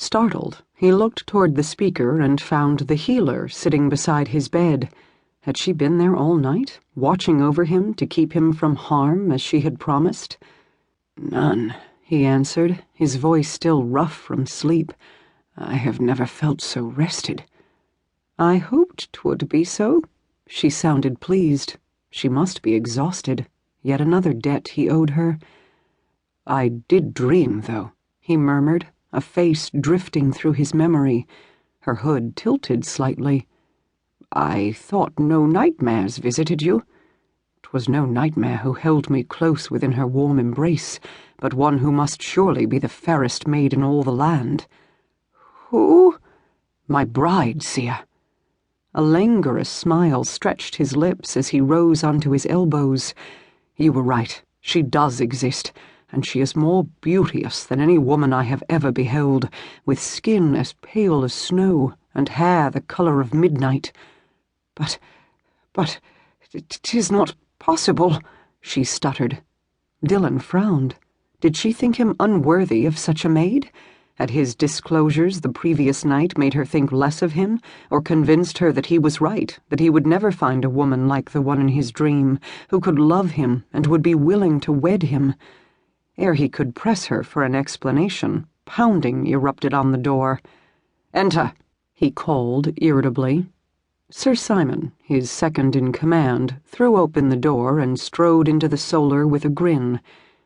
Startled, he looked toward the speaker and found the healer sitting beside his bed. Had she been there all night, watching over him to keep him from harm as she had promised? "None," he answered, his voice still rough from sleep. "I have never felt so rested." "I hoped 'twould be so." She sounded pleased. She must be exhausted. Yet another debt he owed her. "I did dream, though," he murmured, a face drifting through his memory. Her hood tilted slightly. "I thought no nightmares visited you." 'Twas no nightmare who held me close within her warm embrace, but one who must surely be the fairest maid in all the land. "Who?" "My bride, Sia." A languorous smile stretched his lips as he rose onto his elbows. "You were right. She does exist, and she is more beauteous than any woman I have ever beheld, with skin as pale as snow and hair the color of midnight. But, 'tis not possible," she stuttered. Dillon frowned. Did she think him unworthy of such a maid? Had his disclosures the previous night made her think less of him, or convinced her that he was right, that he would never find a woman like the one in his dream, who could love him and would be willing to wed him? Ere he could press her for an explanation, pounding erupted on the door. "Enter," he called irritably. Sir Simon, his second-in-command, threw open the door and strode into the solar with a grin.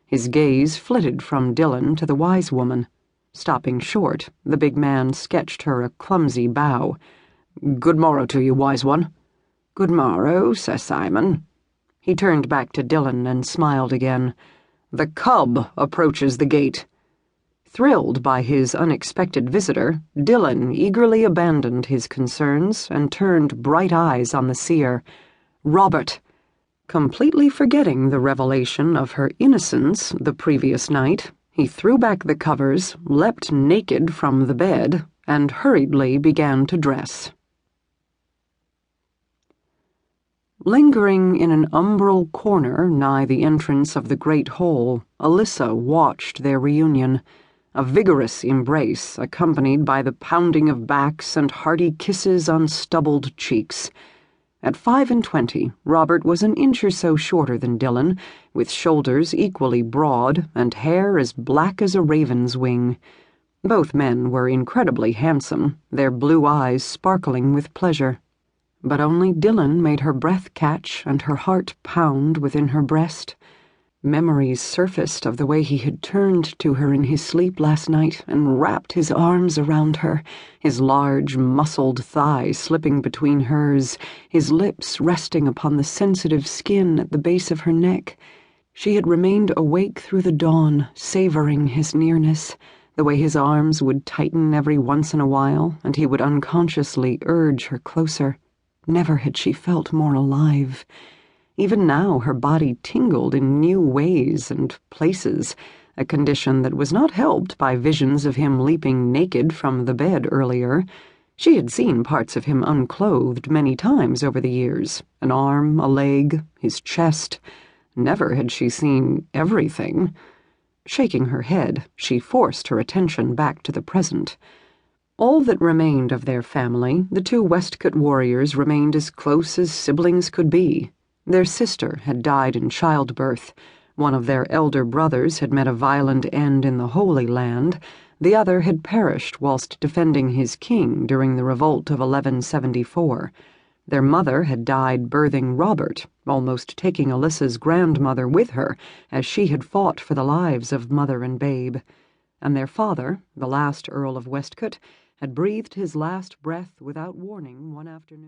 His gaze flitted from Dillon to the wisewoman. Stopping short, the big man sketched her a clumsy bow. "Good morrow to you, wise one." "Good morrow, Sir Simon." He turned back to Dillon and smiled again. "The cub approaches the gate." Thrilled by his unexpected visitor, Dillon eagerly abandoned his concerns and turned bright eyes on the seer. "Robert!" Completely forgetting the revelation of her innocence the previous night, he threw back the covers, leapt naked from the bed, and hurriedly began to dress. Lingering in an umbral corner nigh the entrance of the great hall, Alyssa watched their reunion. A vigorous embrace, accompanied by the pounding of backs and hearty kisses on stubbled cheeks. At 25, Robert was an inch or so shorter than Dillon, with shoulders equally broad and hair as black as a raven's wing. Both men were incredibly handsome, their blue eyes sparkling with pleasure. But only Dillon made her breath catch and her heart pound within her breast. Memories surfaced of the way he had turned to her in his sleep last night and wrapped his arms around her, his large, muscled thigh slipping between hers, his lips resting upon the sensitive skin at the base of her neck. She had remained awake through the dawn, savoring his nearness, the way his arms would tighten every once in a while, and he would unconsciously urge her closer. Never had she felt more alive. Even now her body tingled in new ways and places, a condition that was not helped by visions of him leaping naked from the bed earlier. She had seen parts of him unclothed many times over the years, an arm, a leg, his chest. Never had she seen everything. Shaking her head, she forced her attention back to the present. All that remained of their family, the two Westcott warriors remained as close as siblings could be. Their sister had died in childbirth. One of their elder brothers had met a violent end in the Holy Land. The other had perished whilst defending his king during the revolt of 1174. Their mother had died birthing Robert, almost taking Alyssa's grandmother with her, as she had fought for the lives of mother and babe. And their father, the last Earl of Westcott, had breathed his last breath without warning one afternoon.